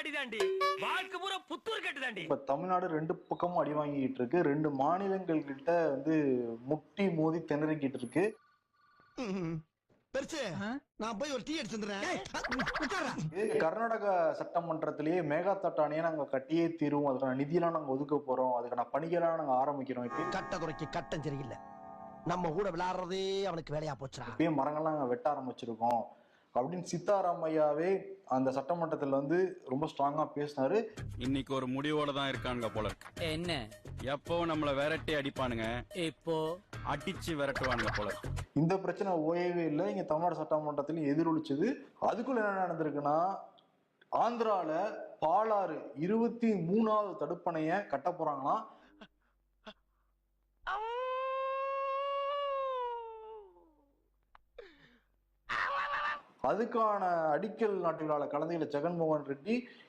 அடிதாண்டி வாழ்க்கை பூரா புத்தூர் கட்டுதாண்டி. இப்ப தமிழ்நாடு ரெண்டு பக்கமும் அடி வாங்கிட்டு இருக்கு. ரெண்டு மாநிலங்கள் கிட்ட முட்டி மோதி திணறிக்கிட்டு இருக்கு. பெருசு நான் போய் ஒரு டீ எடுத்துறேன். கர்நாடகா சட்டமன்றத்திலேயே மேகா தட்டானையே நாங்க கட்டியே தீருவோம், அதுக்கான நிதியெல்லாம் நாங்க ஒதுக்க போறோம், அதுக்கான பணிகளாம் நாங்க ஆரம்பிக்கிறோம். கட்ட குறைக்கு கட்டம் சரியில்லை, நம்ம கூட விளையாடுறதே அவனுக்கு வேலையா போச்சுடா. இப்பயே மரங்கள்லாம் நாங்க வெட்ட ஆரம்பிச்சிருக்கோம் அப்படின்னு சித்தாராமையாவே அந்த சட்டமன்றத்துல ரொம்ப ஸ்ட்ராங்கா பேசினாரு. இன்னைக்கு ஒரு முடிவோட தான் இருக்கானுங்க போல இருக்கு. என்ன எப்போ நம்மள விரட்டி அடிப்பானுங்க, இப்போ அடிச்சு விரட்டுவானுங்க போல இருக்கு. இந்த பிரச்சனை ஓயவே இல்லை. இங்க தமிழ்நாடு சட்டமன்றத்திலும் எதிரொலிச்சது. அதுக்குள்ள என்ன நடந்திருக்குன்னா, ஆந்திரால பாலாறு 23வது தடுப்பணைய கட்ட போறாங்களாம். அதுக்கான அடிக்கல் நாட்டு விழாவில் கலந்துகிட்ட ஜெகன்மோகன் ரெட்டி